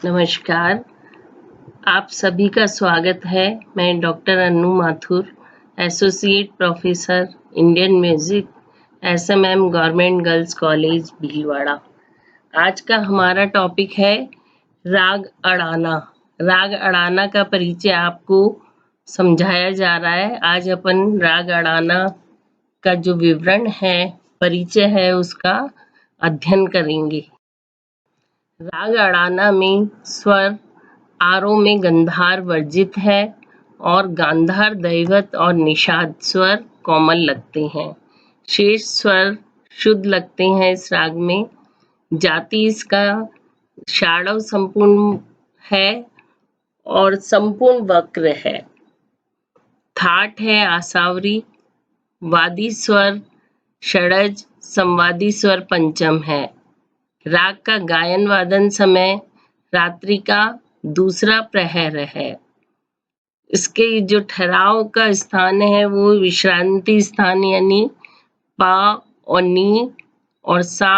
नमस्कार, आप सभी का स्वागत है। मैं doctor Annu Mathur, associate professor Indian music, SMM government girls college Bhilwara. आज का हमारा टॉपिक है राग अड़ाना। राग अड़ाना का परिचय आपको समझाया जा रहा है। आज अपन राग अड़ाना का जो विवरण है, परिचय है, उसका अध्ययन करेंगे। राग अड़ाना में स्वर आरोह में गंधार वर्जित है और गांधार दैवत और निषाद स्वर कोमल लगते हैं। शेष स्वर शुद्ध लगते हैं इस राग में। जाति इसका षाडव संपूर्ण है और संपूर्ण वक्र है। थाट है आसावरी। वादी स्वर षडज, संवादी स्वर पंचम है। राग का गायन वादन समय रात्रि का दूसरा प्रहर है। इसके जो ठहराव का स्थान है वो विश्रांति स्थान यानी पा और नी और सा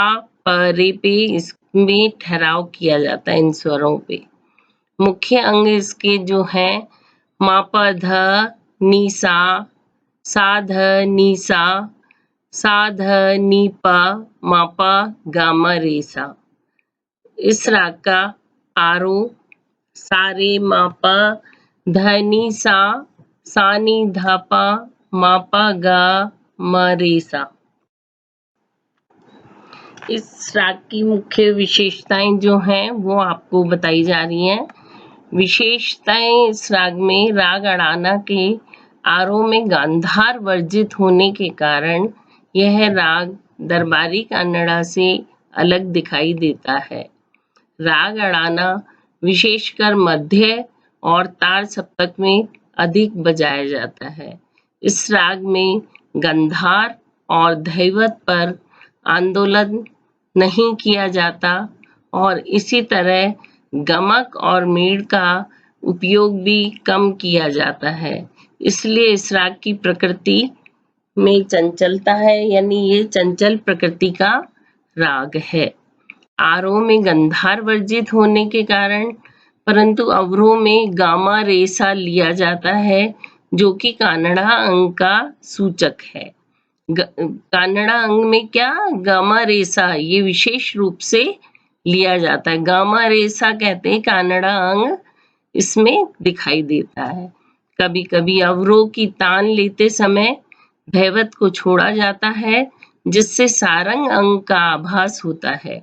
प रे पे इसमें ठहराव किया जाता है इन स्वरों पे। मुख्य अंग इसके जो हैं मा प ध नी सा ध नी सा ध नी प मा प गा म रे सा। इस राग का आरोह सा रे मा प ध नी सा नी ध प मा प गा म रे सा। इस राग की मुख्य विशेषताएं जो हैं वो आपको बताई जा रही हैं। विशेषताएं इस राग में राग अड़ाना के आरोह में गांधार वर्जित होने के कारण यह राग दरबारी कानड़ा से अलग दिखाई देता है। राग अड़ाना विशेषकर मध्य और तार सप्तक में अधिक बजाया जाता है। इस राग में गंधार और धैवत पर आंदोलन नहीं किया जाता और इसी तरह गमक और मीड़ का उपयोग भी कम किया जाता है। इसलिए इस राग की प्रकृति में चंचलता है, यानी ये चंचल प्रकृति का राग है। आरोह में गंधार वर्जित होने के कारण परंतु अवरोह में गामा रेसा लिया जाता है, जो कि कानड़ा अंग का सूचक है। कानड़ा अंग में क्या गामा रेसा ये विशेष रूप से लिया जाता है। गामा रेसा कहते हैं कानड़ा अंग इसमें दिखाई देता है। कभी कभी अवरोह की तान लेते समय धैवत को छोड़ा जाता है, जिससे सारंग अंग का आभास होता है।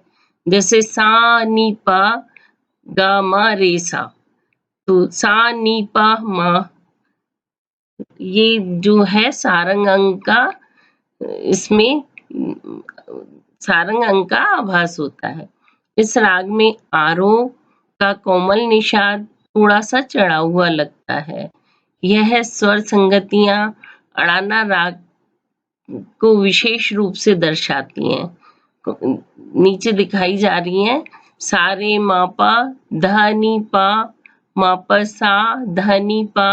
जैसे सा नी पा गा मा रे सा, तो सा नी पा मा ये जो है सारंग अंग का, इसमें सारंग अंग का आभास होता है। इस राग में आरोह का कोमल निषाद थोड़ा सा चढ़ा हुआ लगता है। यह स्वर संगतियां अड़ाना राग को विशेष रूप से दर्शाती हैं। नीचे दिखाई जा रही हैं। सा रे मा पा ध नी पा मा प सा ध नी पा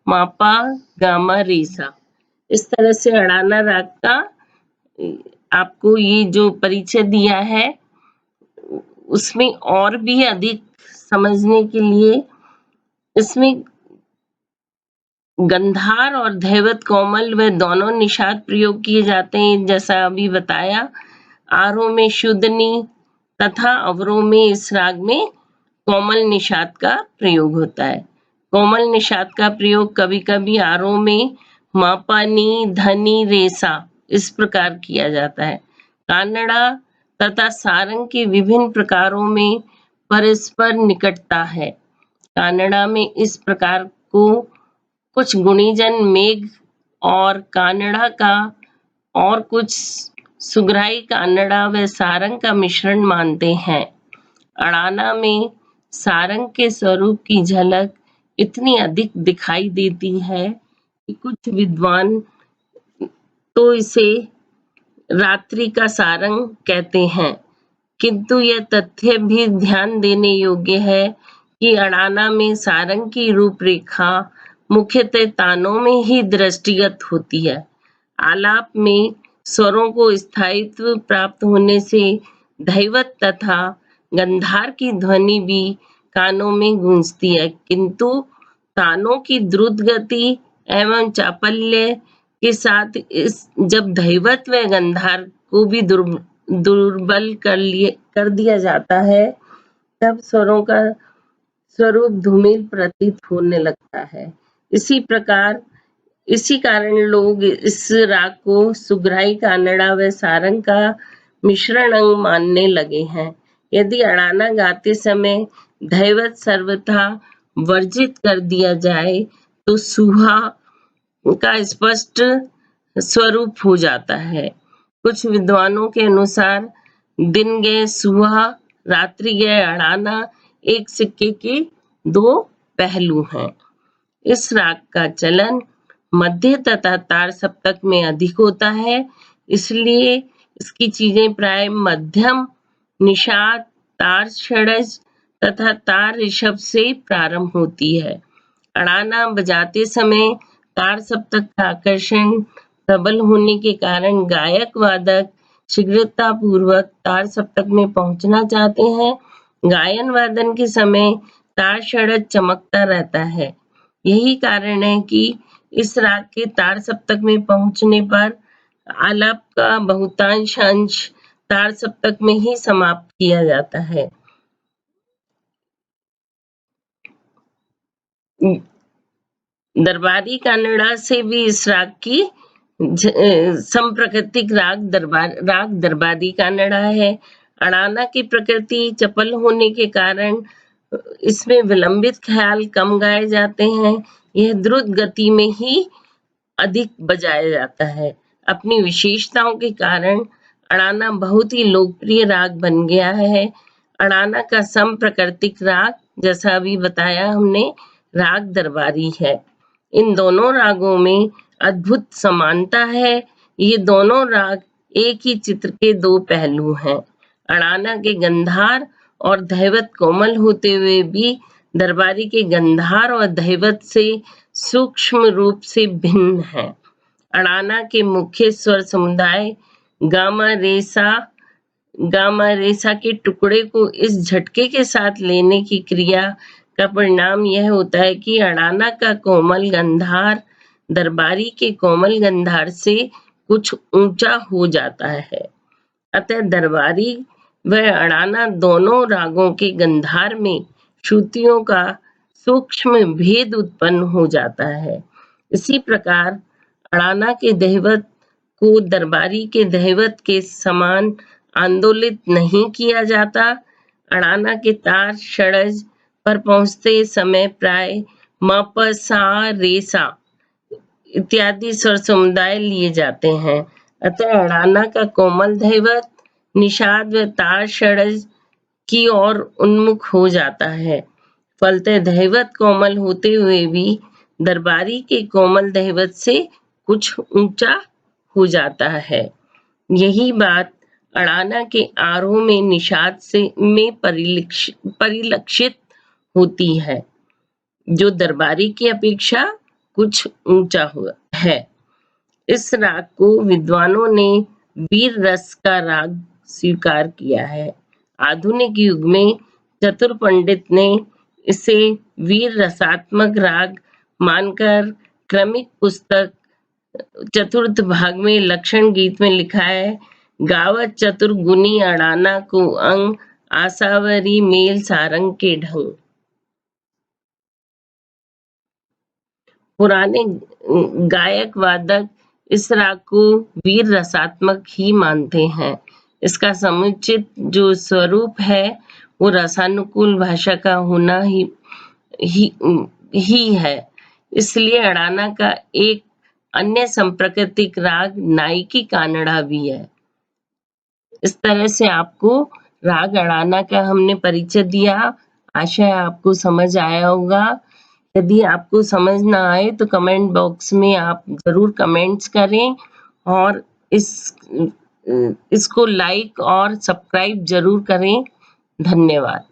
मा पा गा म रे सा। इस तरह से अड़ाना राग का आपको ये जो परिचय दिया है, उसमें और भी अधिक समझने के लिए इसमें गंधार और धैवत कोमल व दोनों निषाद प्रयोग किए जाते हैं, जैसा अभी बताया। आरोह में शुद्ध नी तथा अवरोह में इस राग में कोमल निषाद का प्रयोग होता है। कोमल निषाद का प्रयोग कभी कभी आरोह में मा पा नी धनी रेसा इस प्रकार किया जाता है। कानड़ा तथा सारंग के विभिन्न प्रकारों में परस्पर निकटता है। कानड़ा में इस प्रकार को कुछ गुणीजन मेघ और कानड़ा का और कुछ सुगराई कानड़ा व सारंग का मिश्रण मानते हैं। अड़ाना में सारंग के स्वरूप की झलक इतनी अधिक दिखाई देती है कि कुछ विद्वान तो इसे रात्रि का सारंग कहते हैं, किंतु यह तथ्य भी ध्यान देने योग्य है कि अड़ाना में सारंग की रूपरेखा मुख्यतः तानों में ही दृष्टिगत होती है। आलाप में स्वरों को स्थायित्व प्राप्त होने से धैवत तथा गंधार की ध्वनि भी कानों में गूंजती है, किंतु तानों की द्रुत गति एवं चापल्य के साथ जब धैवत व गंधार को भी दुर्बल कर दिया जाता है, तब स्वरों का स्वरूप धूमिल प्रतीत होने लगता है। इसी कारण लोग इस राग को सुग्राही, कानड़ा व सारंग का मिश्रण अंग मानने लगे हैं। यदि अड़ाना गाते समय धैवत सर्वथा वर्जित कर दिया जाए तो सुहा का स्पष्ट स्वरूप हो जाता है। कुछ विद्वानों के अनुसार दिन गए सुहा, रात्रि गए अड़ाना एक सिक्के के दो पहलू हैं। इस राग का चलन मध्य तथा तार सप्तक में अधिक होता है, इसलिए इसकी चीजें प्राय मध्यम, निषाद, तार षड्ज तथा तार ऋषभ से प्रारंभ होती है। अड़ाना बजाते समय तार सप्तक का आकर्षण प्रबल होने के कारण गायक वादक शीघ्रता पूर्वक तार सप्तक में पहुंचना चाहते हैं। गायन वादन के समय तार षड्ज चमकता रहता है। यही कारण है कि इस राग के तार सप्तक में पहुंचने पर आलाप का बहुतांश अंश तार सप्तक में ही समाप्त किया जाता है। दरबारी कानड़ा से भी इस राग की संप्रकृतिक राग दरबारी कानड़ा है। अड़ाना की प्रकृति चपल होने के कारण इसमें विलंबित ख्याल कम गाए जाते हैं। यह द्रुत गति में ही अधिक बजाया जाता है। अपनी विशेषताओं के कारण अड़ाना बहुत ही लोकप्रिय राग बन गया है। अड़ाना का संप्रकृतिक राग, जैसा अभी बताया हमने, राग दरबारी है। इन दोनों रागों में अद्भुत समानता है। ये दोनों राग एक ही चित्र के दो पहलू हैं। अड़ाना के गंधार और धैवत कोमल होते हुए भी दरबारी के गंधार और धैवत से सूक्ष्म रूप से भिन्न है। अड़ाना के मुख्य स्वर समुदाय गामा रेसा के टुकड़े को इस झटके के साथ लेने की क्रिया का परिणाम यह होता है कि अड़ाना का कोमल गंधार दरबारी के कोमल गंधार से कुछ ऊंचा हो जाता है। अतः दरबारी व अड़ाना दोनों रागों के गंधार में श्रुतियों का सूक्ष्म भेद उत्पन्न हो जाता है। इसी प्रकार अड़ाना के धैवत को दरबारी के धैवत के समान आंदोलित नहीं किया जाता। अड़ाना के तार षड्ज पर पहुंचते समय प्राय म प सा रे सा इत्यादि स्वर समुदाय लिए जाते हैं। अतः अड़ाना का कोमल धैवत निषाद व तार षड्ज की ओर उन्मुख हो जाता है। फलतः धैवत कोमल होते हुए भी दरबारी के कोमल धैवत से कुछ ऊंचा हो जाता है। यही बात अड़ाना के आरोह में निषाद में परिलक्षित होती है, जो दरबारी की अपेक्षा कुछ ऊंचा हुआ है। इस राग को विद्वानों ने वीर रस का राग स्वीकार किया है। आधुनिक युग में चतुर पंडित ने इसे वीर रसात्मक राग मानकर क्रमिक पुस्तक चतुर्थ भाग में लक्षण गीत में लिखा है, गावत चतुर गुनी अड़ाना को अंग, आसावरी मेल सारंग के ढंग। पुराने गायक वादक इस राग को वीर रसात्मक ही मानते हैं। इसका समुचित जो स्वरूप है वो रसानुकूल भाषा का होना ही है। इसलिए अड़ाना का एक अन्य संप्रकृतिक राग नाइकी कानड़ा भी है। इस तरह से आपको राग अड़ाना का हमने परिचय दिया। आशा है आपको समझ आया होगा। यदि आपको समझ ना आए तो कमेंट बॉक्स में आप जरूर कमेंट्स करें और इसको लाइक और सब्सक्राइब जरूर करें। धन्यवाद।